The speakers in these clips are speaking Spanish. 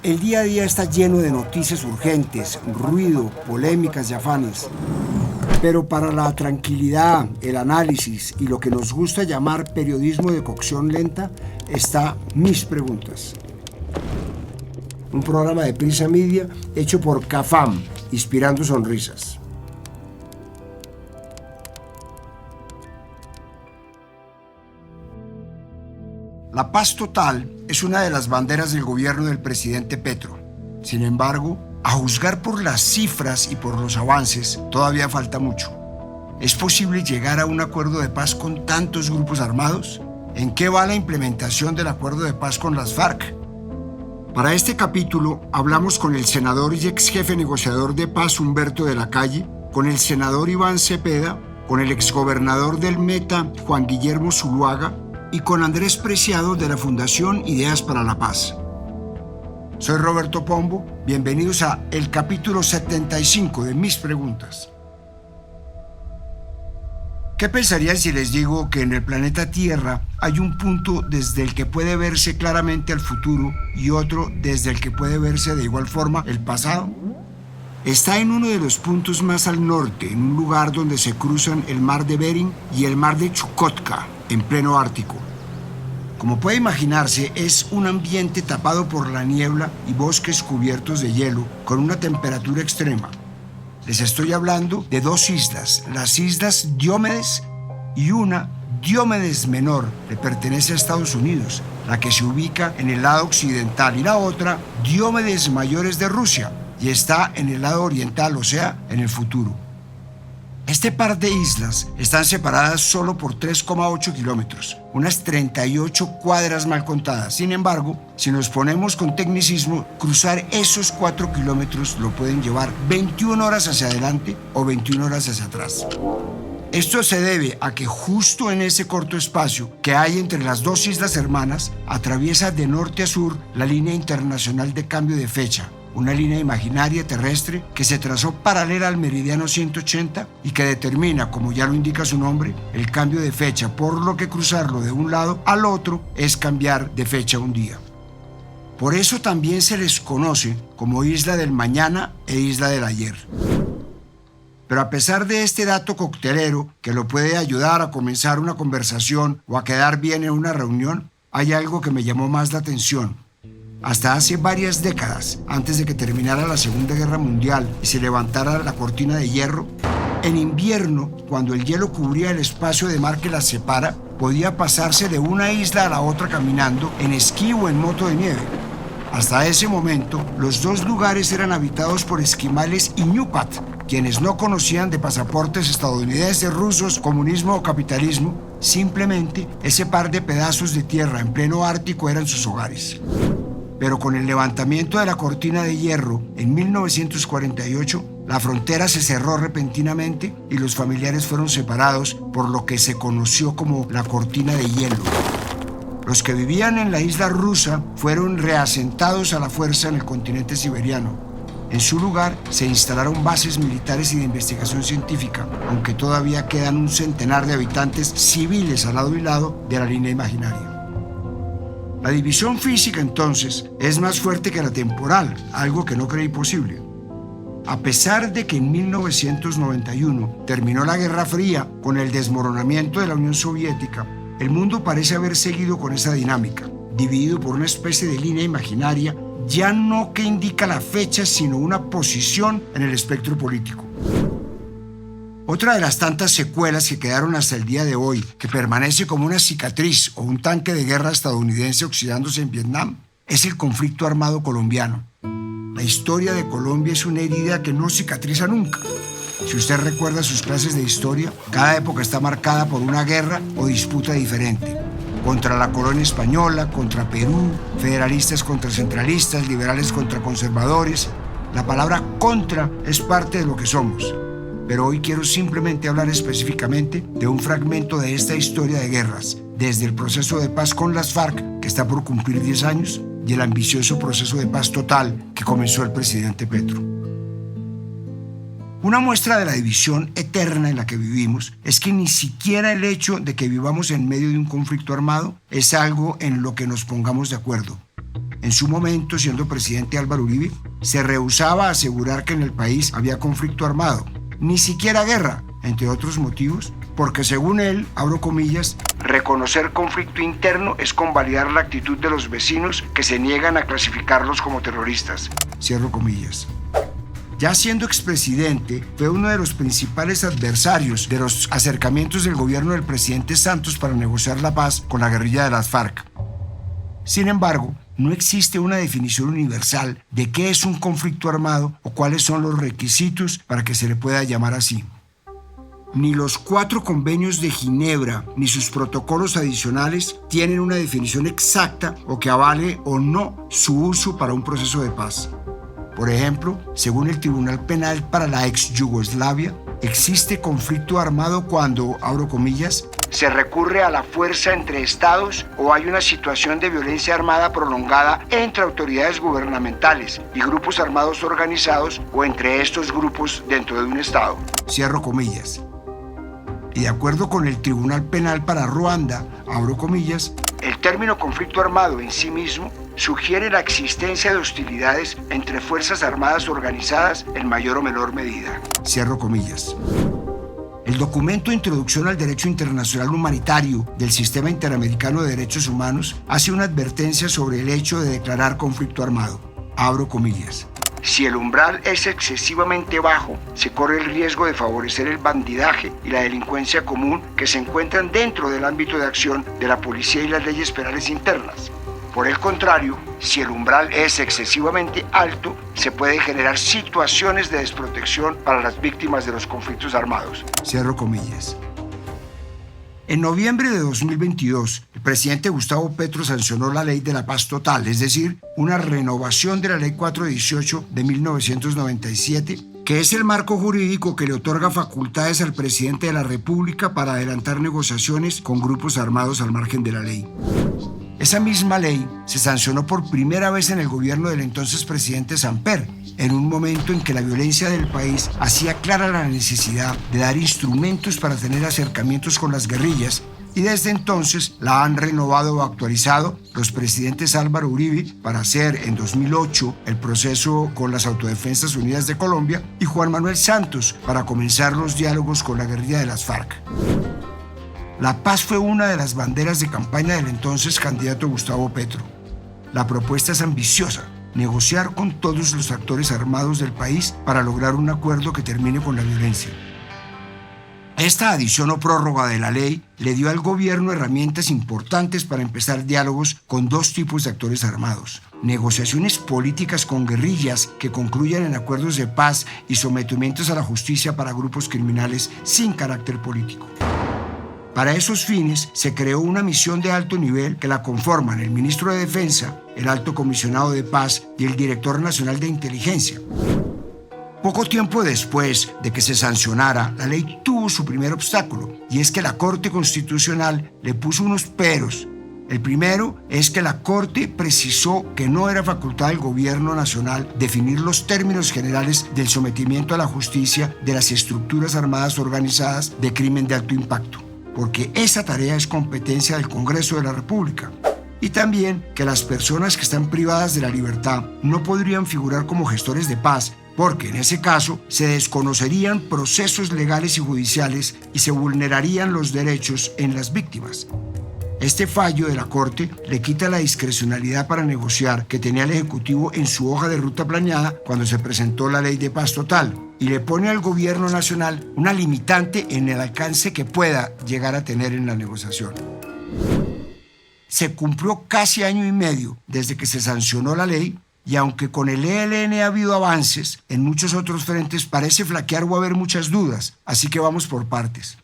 El día a día está lleno de noticias urgentes, ruido, polémicas y afanes. Pero para la tranquilidad, el análisis y lo que nos gusta llamar periodismo de cocción lenta, está Mis Preguntas. Un programa de Prisa Media hecho por CAFAM, inspirando sonrisas. La paz total es una de las banderas del gobierno del presidente Petro. Sin embargo, a juzgar por las cifras y por los avances, todavía falta mucho. ¿Es posible llegar a un acuerdo de paz con tantos grupos armados? ¿En qué va la implementación del acuerdo de paz con las FARC? Para este capítulo hablamos con el senador y ex jefe negociador de paz Humberto de la Calle, con el senador Iván Cepeda, con el exgobernador del Meta Juan Guillermo Zuluaga y con Andrés Preciado de la Fundación Ideas para la Paz. Soy Roberto Pombo, bienvenidos a el capítulo 75 de Mis Preguntas. ¿Qué pensarían si les digo que en el planeta Tierra hay un punto desde el que puede verse claramente el futuro y otro desde el que puede verse de igual forma el pasado? Está en uno de los puntos más al norte, en un lugar donde se cruzan el mar de Bering y el mar de Chukotka, en pleno Ártico. Como puede imaginarse, es un ambiente tapado por la niebla y bosques cubiertos de hielo, con una temperatura extrema. Les estoy hablando de dos islas, las islas Diomedes y una, Diomedes Menor, que pertenece a Estados Unidos, la que se ubica en el lado occidental, y la otra, Diomedes Mayores de Rusia, y está en el lado oriental, o sea, en el futuro. Este par de islas están separadas solo por 3,8 kilómetros, unas 38 cuadras mal contadas. Sin embargo, si nos ponemos con tecnicismo, cruzar esos 4 kilómetros lo pueden llevar 21 horas hacia adelante o 21 horas hacia atrás. Esto se debe a que justo en ese corto espacio que hay entre las dos islas hermanas, atraviesa de norte a sur la línea internacional de cambio de fecha, una línea imaginaria terrestre que se trazó paralela al meridiano 180 y que determina, como ya lo indica su nombre, el cambio de fecha, por lo que cruzarlo de un lado al otro es cambiar de fecha un día. Por eso también se les conoce como Isla del Mañana e Isla del Ayer. Pero a pesar de este dato coctelero que lo puede ayudar a comenzar una conversación o a quedar bien en una reunión, hay algo que me llamó más la atención. Hasta hace varias décadas, antes de que terminara la Segunda Guerra Mundial y se levantara la cortina de hierro, en invierno, cuando el hielo cubría el espacio de mar que las separa, podía pasarse de una isla a la otra caminando en esquí o en moto de nieve. Hasta ese momento, los dos lugares eran habitados por esquimales iñupat, quienes no conocían de pasaportes estadounidenses, rusos, comunismo o capitalismo. Simplemente ese par de pedazos de tierra en pleno Ártico eran sus hogares. Pero con el levantamiento de la cortina de hierro en 1948, la frontera se cerró repentinamente y los familiares fueron separados por lo que se conoció como la cortina de hielo. Los que vivían en la isla rusa fueron reasentados a la fuerza en el continente siberiano. En su lugar se instalaron bases militares y de investigación científica, aunque todavía quedan un centenar de habitantes civiles al lado y lado de la línea imaginaria. La división física, entonces, es más fuerte que la temporal, algo que no creí posible. A pesar de que en 1991 terminó la Guerra Fría con el desmoronamiento de la Unión Soviética, el mundo parece haber seguido con esa dinámica, dividido por una especie de línea imaginaria, ya no que indica la fecha, sino una posición en el espectro político. Otra de las tantas secuelas que quedaron hasta el día de hoy, que permanece como una cicatriz o un tanque de guerra estadounidense oxidándose en Vietnam, es el conflicto armado colombiano. La historia de Colombia es una herida que no cicatriza nunca. Si usted recuerda sus clases de historia, cada época está marcada por una guerra o disputa diferente. Contra la colonia española, contra Perú, federalistas contra centralistas, liberales contra conservadores. La palabra contra es parte de lo que somos. Pero hoy quiero simplemente hablar específicamente de un fragmento de esta historia de guerras, desde el proceso de paz con las FARC, que está por cumplir 10 años, y el ambicioso proceso de paz total que comenzó el presidente Petro. Una muestra de la división eterna en la que vivimos es que ni siquiera el hecho de que vivamos en medio de un conflicto armado es algo en lo que nos pongamos de acuerdo. en su momento siendo presidente Álvaro Uribe, se rehusaba a asegurar que en el país había conflicto armado, ni siquiera guerra, entre otros motivos, porque según él, abro comillas, reconocer conflicto interno es convalidar la actitud de los vecinos que se niegan a clasificarlos como terroristas, cierro comillas. Ya siendo expresidente, fue uno de los principales adversarios de los acercamientos del gobierno del presidente Santos para negociar la paz con la guerrilla de las FARC. Sin embargo, no existe una definición universal de qué es un conflicto armado o cuáles son los requisitos para que se le pueda llamar así. Ni los 4 convenios de Ginebra ni sus protocolos adicionales tienen una definición exacta o que avale o no su uso para un proceso de paz. Por ejemplo, según el Tribunal Penal para la ex Yugoslavia, existe conflicto armado cuando, abro comillas, se recurre a la fuerza entre estados o hay una situación de violencia armada prolongada entre autoridades gubernamentales y grupos armados organizados o entre estos grupos dentro de un estado. Cierro comillas. Y de acuerdo con el Tribunal Penal para Ruanda, abro comillas, el término conflicto armado en sí mismo sugiere la existencia de hostilidades entre fuerzas armadas organizadas en mayor o menor medida. Cierro comillas. El documento Introducción al Derecho Internacional Humanitario del Sistema Interamericano de Derechos Humanos hace una advertencia sobre el hecho de declarar conflicto armado. Abro comillas. Si el umbral es excesivamente bajo, se corre el riesgo de favorecer el bandidaje y la delincuencia común que se encuentran dentro del ámbito de acción de la policía y las leyes penales internas. Por el contrario, si el umbral es excesivamente alto, se pueden generar situaciones de desprotección para las víctimas de los conflictos armados. Cierro comillas. En noviembre de 2022, el presidente Gustavo Petro sancionó la Ley de la Paz Total, es decir, una renovación de la Ley 418 de 1997, que es el marco jurídico que le otorga facultades al presidente de la República para adelantar negociaciones con grupos armados al margen de la ley. Esa misma ley se sancionó por primera vez en el gobierno del entonces presidente Samper, en un momento en que la violencia del país hacía clara la necesidad de dar instrumentos para tener acercamientos con las guerrillas, y desde entonces la han renovado o actualizado los presidentes Álvaro Uribe para hacer en 2008 el proceso con las Autodefensas Unidas de Colombia y Juan Manuel Santos para comenzar los diálogos con la guerrilla de las FARC. La paz fue una de las banderas de campaña del entonces candidato Gustavo Petro. La propuesta es ambiciosa, negociar con todos los actores armados del país para lograr un acuerdo que termine con la violencia. Esta adición o prórroga de la ley le dio al gobierno herramientas importantes para empezar diálogos con 2 tipos de actores armados. Negociaciones políticas con guerrillas que concluyan en acuerdos de paz y sometimientos a la justicia para grupos criminales sin carácter político. Para esos fines, se creó una misión de alto nivel que la conforman el ministro de Defensa, el alto comisionado de paz y el director nacional de inteligencia. Poco tiempo después de que se sancionara, la ley tuvo su primer obstáculo, y es que la Corte Constitucional le puso unos peros. El primero es que la Corte precisó que no era facultad del gobierno nacional definir los términos generales del sometimiento a la justicia de las estructuras armadas organizadas de crimen de alto impacto, porque esa tarea es competencia del Congreso de la República. Y también que las personas que están privadas de la libertad no podrían figurar como gestores de paz, porque en ese caso se desconocerían procesos legales y judiciales y se vulnerarían los derechos en las víctimas. Este fallo de la Corte le quita la discrecionalidad para negociar que tenía el Ejecutivo en su hoja de ruta planeada cuando se presentó la Ley de Paz Total, y le pone al gobierno nacional una limitante en el alcance que pueda llegar a tener en la negociación. Se cumplió casi año y medio desde que se sancionó la ley, y aunque con el ELN ha habido avances, en muchos otros frentes parece flaquear o haber muchas dudas, así que vamos por partes.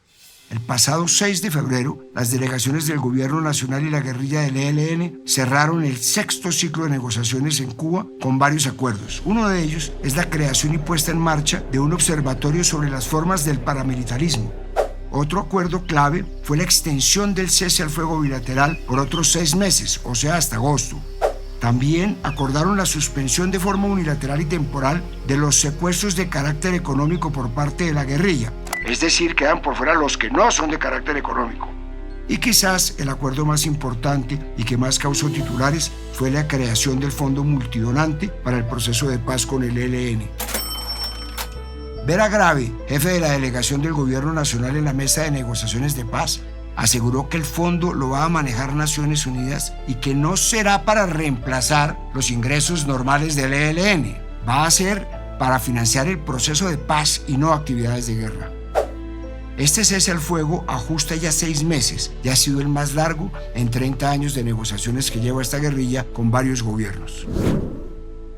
El pasado 6 de febrero, las delegaciones del Gobierno Nacional y la guerrilla del ELN cerraron el 6º ciclo de negociaciones en Cuba con varios acuerdos. Uno de ellos es la creación y puesta en marcha de un observatorio sobre las formas del paramilitarismo. Otro acuerdo clave fue la extensión del cese al fuego bilateral por otros 6 meses, o sea, hasta agosto. También acordaron la suspensión de forma unilateral y temporal de los secuestros de carácter económico por parte de la guerrilla. Es decir, quedan por fuera los que no son de carácter económico. Y quizás el acuerdo más importante y que más causó titulares fue la creación del Fondo Multidonante para el proceso de paz con el ELN. Vera Grave, jefe de la delegación del Gobierno Nacional en la mesa de negociaciones de paz, aseguró que el fondo lo va a manejar Naciones Unidas y que no será para reemplazar los ingresos normales del ELN. Va a ser para financiar el proceso de paz y no actividades de guerra. Este cese al fuego ajusta ya 6 meses y ha sido el más largo en 30 años de negociaciones que lleva esta guerrilla con varios gobiernos.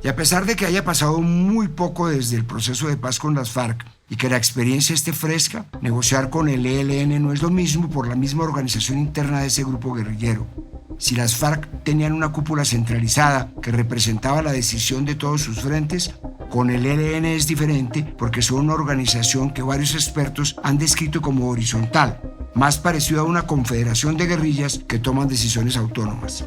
Y a pesar de que haya pasado muy poco desde el proceso de paz con las FARC y que la experiencia esté fresca, negociar con el ELN no es lo mismo por la misma organización interna de ese grupo guerrillero. Si las FARC tenían una cúpula centralizada que representaba la decisión de todos sus frentes, con el ELN es diferente porque son una organización que varios expertos han descrito como horizontal, más parecido a una confederación de guerrillas que toman decisiones autónomas.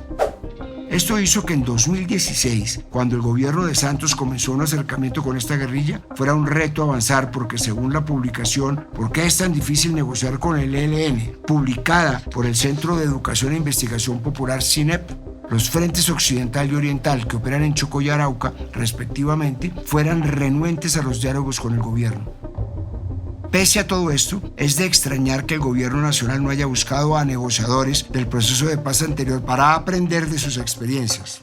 Esto hizo que en 2016, cuando el gobierno de Santos comenzó un acercamiento con esta guerrilla, fuera un reto avanzar porque según la publicación ¿Por qué es tan difícil negociar con el ELN?, publicada por el Centro de Educación e Investigación Popular CINEP, los frentes occidental y oriental que operan en Chocó y Arauca, respectivamente, fueran renuentes a los diálogos con el gobierno. Pese a todo esto, es de extrañar que el gobierno nacional no haya buscado a negociadores del proceso de paz anterior para aprender de sus experiencias.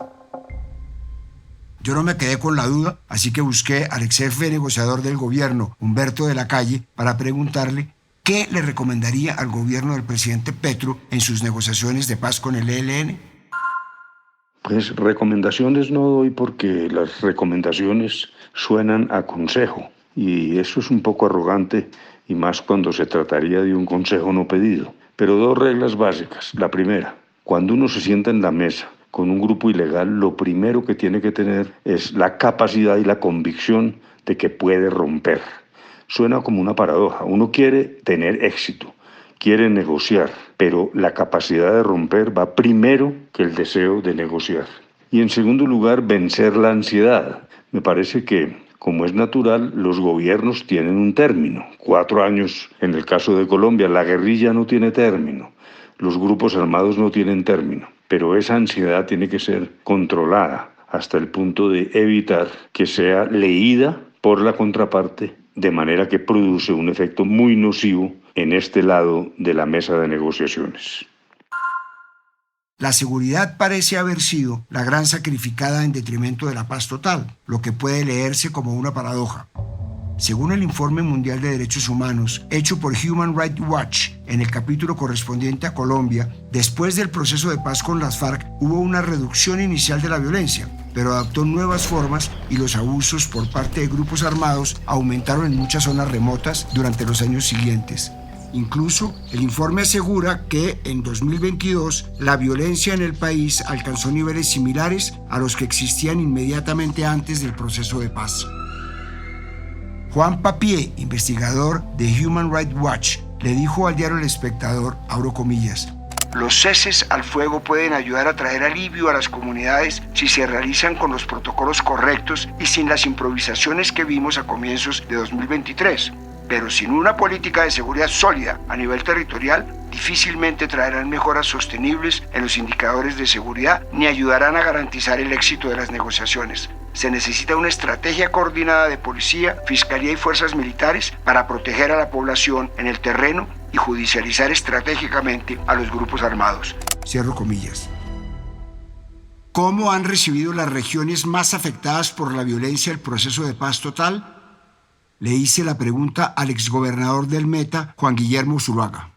Yo no me quedé con la duda, así que busqué al ex jefe negociador del gobierno, Humberto de la Calle, para preguntarle qué le recomendaría al gobierno del presidente Petro en sus negociaciones de paz con el ELN. Pues recomendaciones no doy porque las recomendaciones suenan a consejo y eso es un poco arrogante y más cuando se trataría de un consejo no pedido. Pero 2 reglas básicas. La primera, cuando uno se sienta en la mesa con un grupo ilegal, lo primero que tiene que tener es la capacidad y la convicción de que puede romper. Suena como una paradoja. Uno quiere tener éxito, quiere negociar, pero la capacidad de romper va primero que el deseo de negociar. Y en segundo lugar, vencer la ansiedad. Me parece que, como es natural, los gobiernos tienen un término. 4 años en el caso de Colombia, la guerrilla no tiene término, los grupos armados no tienen término, pero esa ansiedad tiene que ser controlada hasta el punto de evitar que sea leída por la contraparte, de manera que produce un efecto muy nocivo en este lado de la mesa de negociaciones. La seguridad parece haber sido la gran sacrificada en detrimento de la paz total, lo que puede leerse como una paradoja. Según el Informe Mundial de Derechos Humanos, hecho por Human Rights Watch en el capítulo correspondiente a Colombia, después del proceso de paz con las FARC hubo una reducción inicial de la violencia, pero adoptó nuevas formas y los abusos por parte de grupos armados aumentaron en muchas zonas remotas durante los años siguientes. Incluso, el informe asegura que en 2022 la violencia en el país alcanzó niveles similares a los que existían inmediatamente antes del proceso de paz. Juan Papié, investigador de Human Rights Watch, le dijo al diario El Espectador, abro comillas, los ceses al fuego pueden ayudar a traer alivio a las comunidades si se realizan con los protocolos correctos y sin las improvisaciones que vimos a comienzos de 2023. Pero sin una política de seguridad sólida a nivel territorial, difícilmente traerán mejoras sostenibles en los indicadores de seguridad ni ayudarán a garantizar el éxito de las negociaciones. Se necesita una estrategia coordinada de policía, fiscalía y fuerzas militares para proteger a la población en el terreno y judicializar estratégicamente a los grupos armados. Cierro comillas. ¿Cómo han recibido las regiones más afectadas por la violencia el proceso de paz total? Le hice la pregunta al exgobernador del Meta, Juan Guillermo Zuluaga.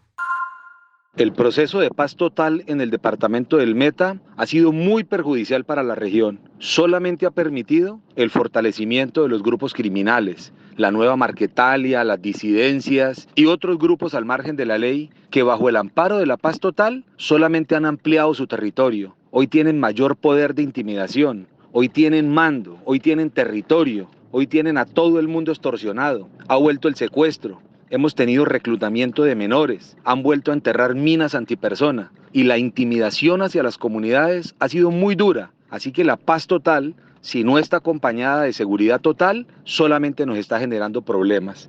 El proceso de paz total en el departamento del Meta ha sido muy perjudicial para la región. Solamente ha permitido el fortalecimiento de los grupos criminales, la nueva Marquetalia, las disidencias y otros grupos al margen de la ley que bajo el amparo de la paz total solamente han ampliado su territorio. Hoy tienen mayor poder de intimidación, hoy tienen mando, hoy tienen territorio, hoy tienen a todo el mundo extorsionado, ha vuelto el secuestro. Hemos tenido reclutamiento de menores, han vuelto a enterrar minas antipersona y la intimidación hacia las comunidades ha sido muy dura. Así que la paz total si no está acompañada de seguridad total, solamente nos está generando problemas.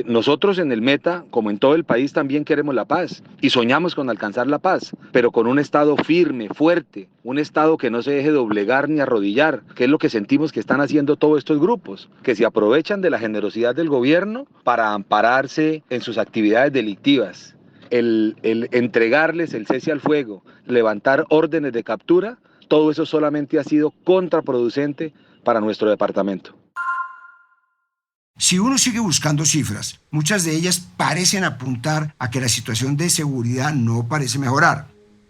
Nosotros en el Meta, como en todo el país, también queremos la paz y soñamos con alcanzar la paz, pero con un Estado firme, fuerte, un Estado que no se deje doblegar ni arrodillar, que es lo que sentimos que están haciendo todos estos grupos, que se aprovechan de la generosidad del gobierno para ampararse en sus actividades delictivas. El entregarles el cese al fuego, levantar órdenes de captura, todo eso solamente ha sido contraproducente para nuestro departamento. Si uno sigue buscando cifras, muchas de ellas parecen apuntar a que la situación de seguridad no parece mejorar.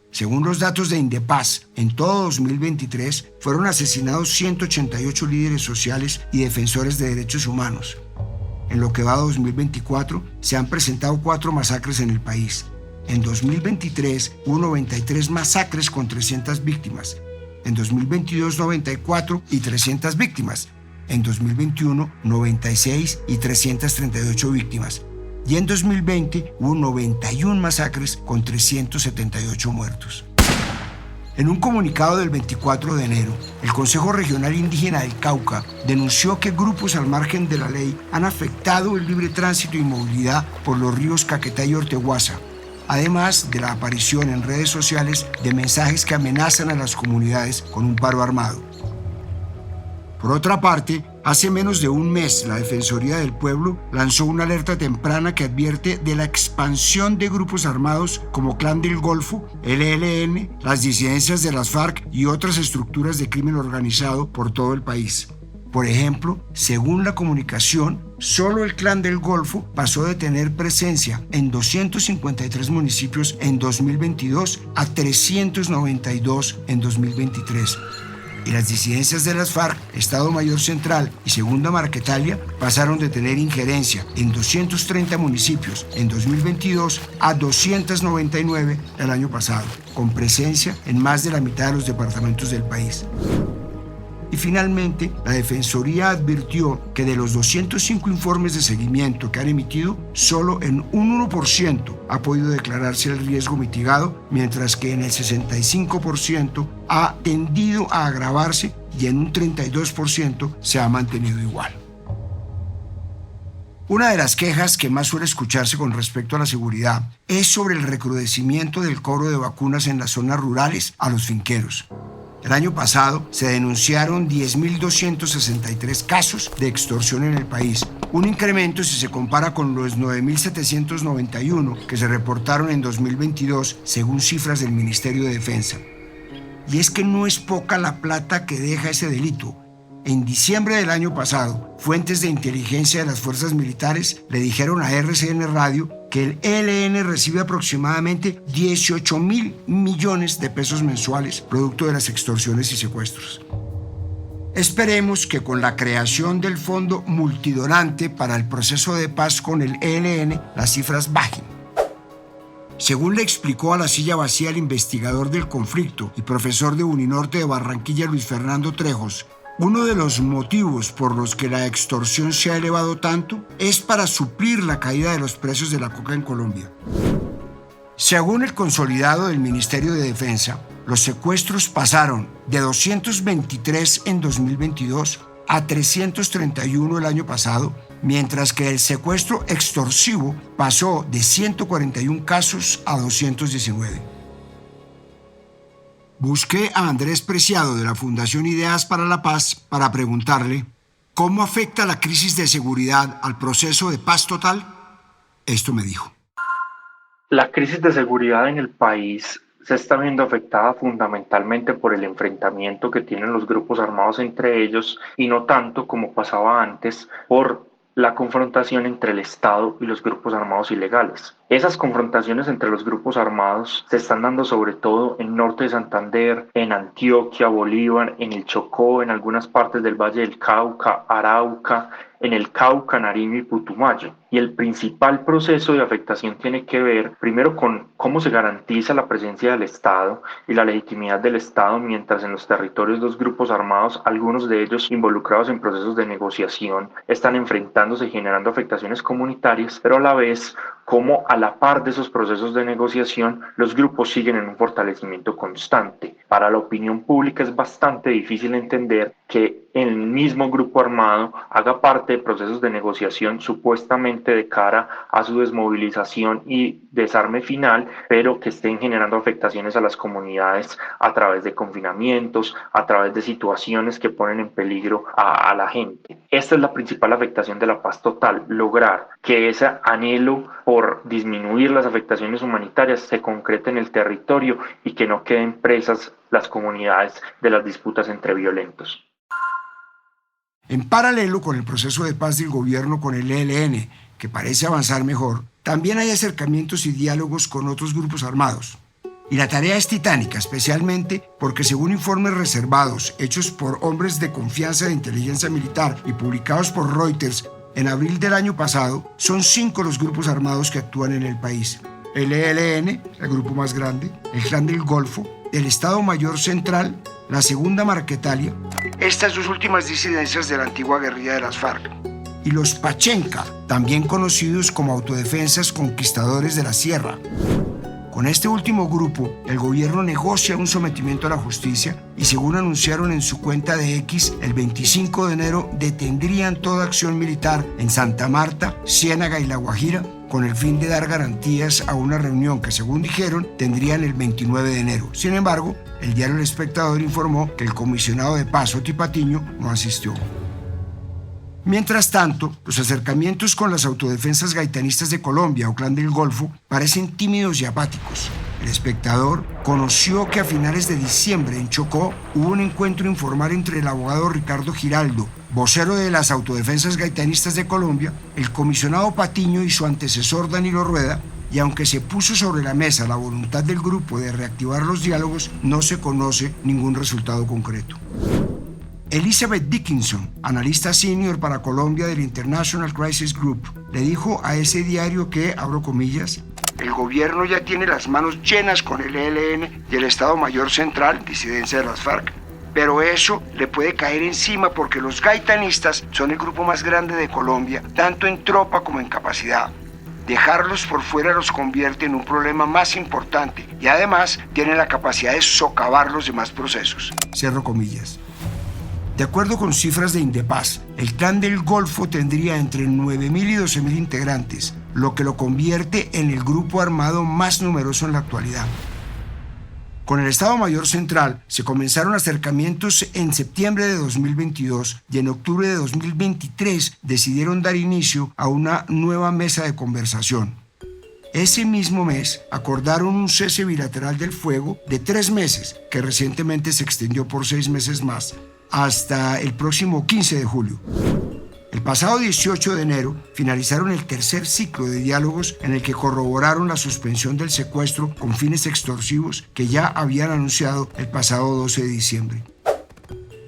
Según los datos de Indepaz, en todo 2023 fueron asesinados 188 líderes sociales y defensores de derechos humanos. En lo que va a 2024, se han presentado 4 masacres en el país. En 2023 hubo 93 masacres con 300 víctimas. En 2022, 94 y 300 víctimas. En 2021, 96 y 338 víctimas. Y en 2020 hubo 91 masacres con 378 muertos. En un comunicado del 24 de enero, el Consejo Regional Indígena del Cauca denunció que grupos al margen de la ley han afectado el libre tránsito y movilidad por los ríos Caquetá y Orteguaza, además de la aparición en redes sociales de mensajes que amenazan a las comunidades con un paro armado. Por otra parte, hace menos de un mes, la Defensoría del Pueblo lanzó una alerta temprana que advierte de la expansión de grupos armados como Clan del Golfo, el ELN, las disidencias de las FARC y otras estructuras de crimen organizado por todo el país. Por ejemplo, según la comunicación, solo el Clan del Golfo pasó de tener presencia en 253 municipios en 2022 a 392 en 2023. Y las disidencias de las FARC, Estado Mayor Central y Segunda Marquetalia pasaron de tener injerencia en 230 municipios en 2022 a 299 el año pasado, con presencia en más de la mitad de los departamentos del país. Y finalmente, la Defensoría advirtió que de los 205 informes de seguimiento que han emitido, solo en un 1% ha podido declararse el riesgo mitigado, mientras que en el 65% ha tendido a agravarse y en un 32% se ha mantenido igual. Una de las quejas que más suele escucharse con respecto a la seguridad es sobre el recrudecimiento del cobro de vacunas en las zonas rurales a los finqueros. El año pasado se denunciaron 10.263 casos de extorsión en el país, un incremento si se compara con los 9.791 que se reportaron en 2022 según cifras del Ministerio de Defensa. Y es que no es poca la plata que deja ese delito. En diciembre del año pasado, fuentes de inteligencia de las fuerzas militares le dijeron a RCN Radio que el ELN recibe aproximadamente 18.000 millones de pesos mensuales producto de las extorsiones y secuestros. Esperemos que con la creación del Fondo Multidonante para el proceso de paz con el ELN, las cifras bajen. Según le explicó a La Silla Vacía el investigador del conflicto y profesor de Uninorte de Barranquilla, Luis Fernando Trejos, uno de los motivos por los que la extorsión se ha elevado tanto es para suplir la caída de los precios de la coca en Colombia. Según el consolidado del Ministerio de Defensa, los secuestros pasaron de 223 en 2022 a 331 el año pasado, mientras que el secuestro extorsivo pasó de 141 casos a 219. Busqué a Andrés Preciado de la Fundación Ideas para la Paz para preguntarle ¿cómo afecta la crisis de seguridad al proceso de paz total? Esto me dijo. La crisis de seguridad en el país se está viendo afectada fundamentalmente por el enfrentamiento que tienen los grupos armados entre ellos y no tanto como pasaba antes por la confrontación entre el Estado y los grupos armados ilegales. Esas confrontaciones entre los grupos armados se están dando sobre todo en norte de Santander, en Antioquia, Bolívar, en el Chocó, en algunas partes del Valle del Cauca, Arauca, en el Cauca, Nariño y Putumayo. Y el principal proceso de afectación tiene que ver primero con cómo se garantiza la presencia del Estado y la legitimidad del Estado, mientras en los territorios los grupos armados, algunos de ellos involucrados en procesos de negociación, están enfrentándose y generando afectaciones comunitarias, pero a la vez cómo a la par de esos procesos de negociación los grupos siguen en un fortalecimiento constante. Para la opinión pública es bastante difícil entender que el mismo grupo armado haga parte de procesos de negociación supuestamente de cara a su desmovilización y desarme final, pero que estén generando afectaciones a las comunidades a través de confinamientos, a través de situaciones que ponen en peligro a la gente. Esta es la principal afectación de la paz total, lograr que ese anhelo por disminuir las afectaciones humanitarias se concrete en el territorio y que no queden presas las comunidades de las disputas entre violentos. En paralelo con el proceso de paz del gobierno con el ELN, que parece avanzar mejor, también hay acercamientos y diálogos con otros grupos armados. Y la tarea es titánica, especialmente porque según informes reservados hechos por hombres de confianza de inteligencia militar y publicados por Reuters en abril del año pasado, son 5 los grupos armados que actúan en el país. El ELN, el grupo más grande, el Clan del Golfo, el Estado Mayor Central, la Segunda Marquetalia, estas dos últimas disidencias de la antigua guerrilla de las FARC, y los Pachenca, también conocidos como autodefensas conquistadores de la sierra. Con este último grupo, el gobierno negocia un sometimiento a la justicia y según anunciaron en su cuenta de X, el 25 de enero detendrían toda acción militar en Santa Marta, Ciénaga y La Guajira con el fin de dar garantías a una reunión que, según dijeron, tendrían el 29 de enero. Sin embargo, el diario El Espectador informó que el comisionado de paz, Oti Patiño, no asistió. Mientras tanto, los acercamientos con las autodefensas gaitanistas de Colombia o Clan del Golfo parecen tímidos y apáticos. El Espectador conoció que a finales de diciembre en Chocó hubo un encuentro informal entre el abogado Ricardo Giraldo, vocero de las autodefensas gaitanistas de Colombia, el comisionado Patiño y su antecesor Danilo Rueda, y aunque se puso sobre la mesa la voluntad del grupo de reactivar los diálogos, no se conoce ningún resultado concreto. Elizabeth Dickinson, analista senior para Colombia del International Crisis Group, le dijo a ese diario que, abro comillas, el gobierno ya tiene las manos llenas con el ELN y el Estado Mayor Central, disidencia de las FARC, pero eso le puede caer encima porque los gaitanistas son el grupo más grande de Colombia, tanto en tropa como en capacidad. Dejarlos por fuera los convierte en un problema más importante y además tienen la capacidad de socavar los demás procesos. Cierro comillas. De acuerdo con cifras de Indepaz, el Clan del Golfo tendría entre 9.000 y 12.000 integrantes, lo que lo convierte en el grupo armado más numeroso en la actualidad. Con el Estado Mayor Central se comenzaron acercamientos en septiembre de 2022 y en octubre de 2023 decidieron dar inicio a una nueva mesa de conversación. Ese mismo mes acordaron un cese bilateral del fuego de 3 meses, que recientemente se extendió por 6 meses más, hasta el próximo 15 de julio. El pasado 18 de enero finalizaron el tercer ciclo de diálogos en el que corroboraron la suspensión del secuestro con fines extorsivos que ya habían anunciado el pasado 12 de diciembre.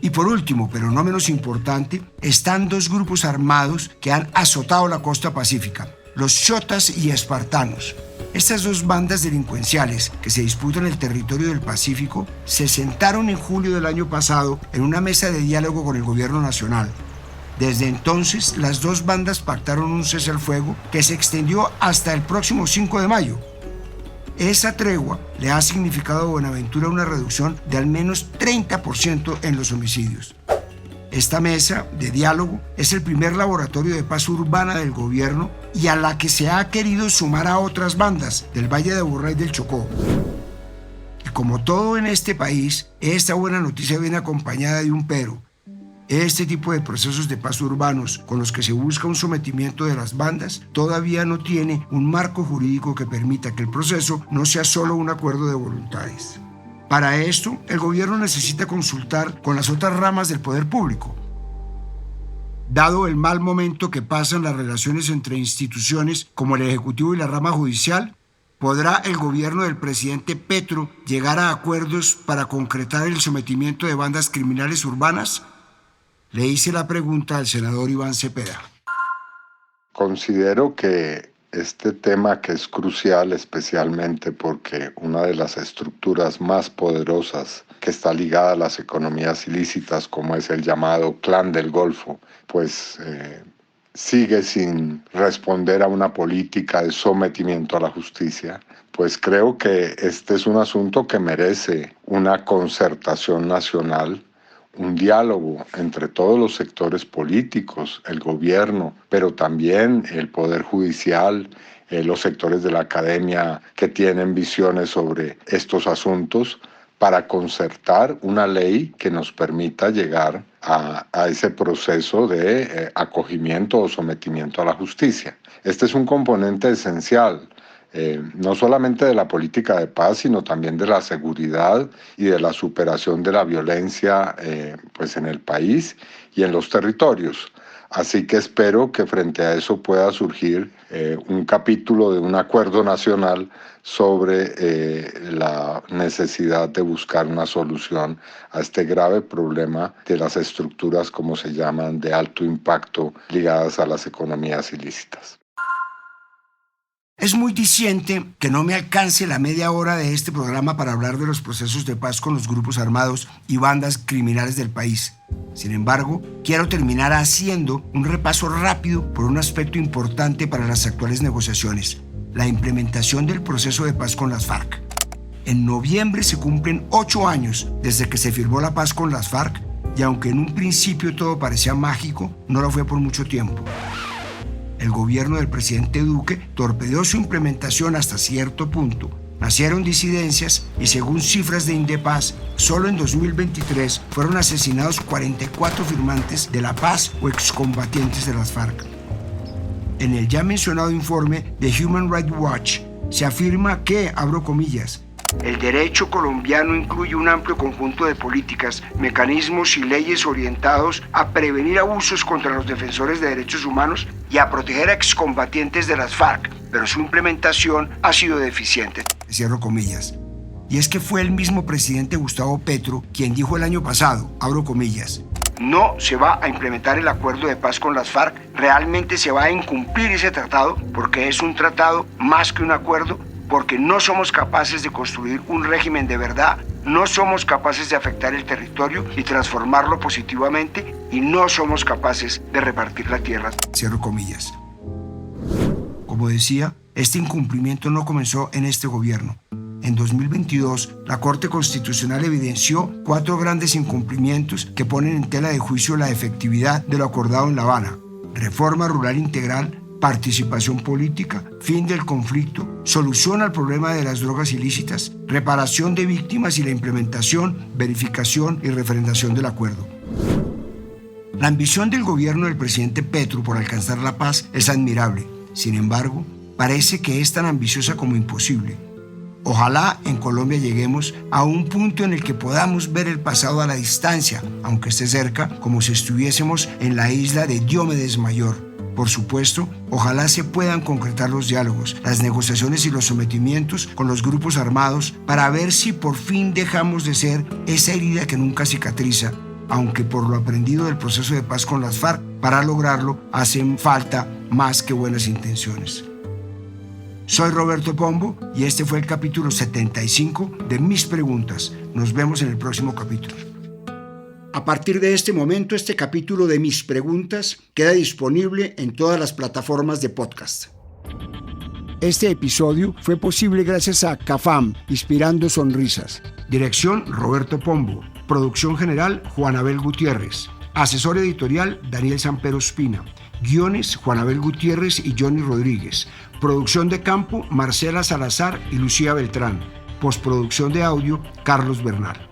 Y por último, pero no menos importante, están 2 grupos armados que han azotado la costa pacífica, los Xotas y Espartanos. Estas 2 bandas delincuenciales que se disputan el territorio del Pacífico se sentaron en julio del año pasado en una mesa de diálogo con el gobierno nacional. Desde entonces, las 2 bandas pactaron un cese al fuego que se extendió hasta el próximo 5 de mayo. Esa tregua le ha significado a Buenaventura una reducción de al menos 30% en los homicidios. Esta mesa de diálogo es el primer laboratorio de paz urbana del gobierno y a la que se ha querido sumar a otras bandas del Valle de Aburrá y del Chocó. Y como todo en este país, esta buena noticia viene acompañada de un pero. Este tipo de procesos de paz urbanos con los que se busca un sometimiento de las bandas todavía no tiene un marco jurídico que permita que el proceso no sea solo un acuerdo de voluntades. Para esto, el gobierno necesita consultar con las otras ramas del poder público. Dado el mal momento que pasan las relaciones entre instituciones como el Ejecutivo y la rama judicial, ¿podrá el gobierno del presidente Petro llegar a acuerdos para concretar el sometimiento de bandas criminales urbanas? Le hice la pregunta al senador Iván Cepeda. Considero que este tema, que es crucial especialmente porque una de las estructuras más poderosas que está ligada a las economías ilícitas, como es el llamado Clan del Golfo, pues sigue sin responder a una política de sometimiento a la justicia, pues creo que este es un asunto que merece una concertación nacional, un diálogo entre todos los sectores políticos, el gobierno, pero también el Poder Judicial, los sectores de la academia que tienen visiones sobre estos asuntos, para concertar una ley que nos permita llegar a ese proceso de acogimiento o sometimiento a la justicia. Este es un componente esencial, no solamente de la política de paz, sino también de la seguridad y de la superación de la violencia pues en el país y en los territorios. Así que espero que frente a eso pueda surgir un capítulo de un acuerdo nacional sobre la necesidad de buscar una solución a este grave problema de las estructuras, como se llaman, de alto impacto ligadas a las economías ilícitas. Es muy diciente que no me alcance la media hora de este programa para hablar de los procesos de paz con los grupos armados y bandas criminales del país. Sin embargo, quiero terminar haciendo un repaso rápido por un aspecto importante para las actuales negociaciones: la implementación del proceso de paz con las FARC. En noviembre se cumplen 8 años desde que se firmó la paz con las FARC, y aunque en un principio todo parecía mágico, no lo fue por mucho tiempo. El gobierno del presidente Duque torpedeó su implementación hasta cierto punto. Nacieron disidencias y, según cifras de Indepaz, solo en 2023 fueron asesinados 44 firmantes de la paz o excombatientes de las FARC. En el ya mencionado informe de Human Rights Watch se afirma que, abro comillas, el derecho colombiano incluye un amplio conjunto de políticas, mecanismos y leyes orientados a prevenir abusos contra los defensores de derechos humanos y a proteger a excombatientes de las FARC, pero su implementación ha sido deficiente. Cierro comillas. Y es que fue el mismo presidente Gustavo Petro quien dijo el año pasado, abro comillas, no se va a implementar el acuerdo de paz con las FARC, realmente se va a incumplir ese tratado porque es un tratado más que un acuerdo, porque no somos capaces de construir un régimen de verdad, no somos capaces de afectar el territorio y transformarlo positivamente, y no somos capaces de repartir la tierra. Cierro comillas. Como decía, este incumplimiento no comenzó en este gobierno. En 2022, la Corte Constitucional evidenció 4 grandes incumplimientos que ponen en tela de juicio la efectividad de lo acordado en La Habana: reforma rural integral, participación política, fin del conflicto, solución al problema de las drogas ilícitas, reparación de víctimas y la implementación, verificación y refrendación del acuerdo. La ambición del gobierno del presidente Petro por alcanzar la paz es admirable. Sin embargo, parece que es tan ambiciosa como imposible. Ojalá en Colombia lleguemos a un punto en el que podamos ver el pasado a la distancia, aunque esté cerca, como si estuviésemos en la isla de Diomedes Mayor. Por supuesto, ojalá se puedan concretar los diálogos, las negociaciones y los sometimientos con los grupos armados para ver si por fin dejamos de ser esa herida que nunca cicatriza, aunque por lo aprendido del proceso de paz con las FARC, para lograrlo hacen falta más que buenas intenciones. Soy Roberto Pombo y este fue el capítulo 75 de Mis Preguntas. Nos vemos en el próximo capítulo. A partir de este momento, este capítulo de Mis Preguntas queda disponible en todas las plataformas de podcast. Este episodio fue posible gracias a CAFAM, Inspirando Sonrisas. Dirección, Roberto Pombo. Producción general, Juan Abel Gutiérrez. Asesor editorial, Daniel Sampero Espina. Guiones, Juan Abel Gutiérrez y Johnny Rodríguez. Producción de campo, Marcela Salazar y Lucía Beltrán. Postproducción de audio, Carlos Bernal.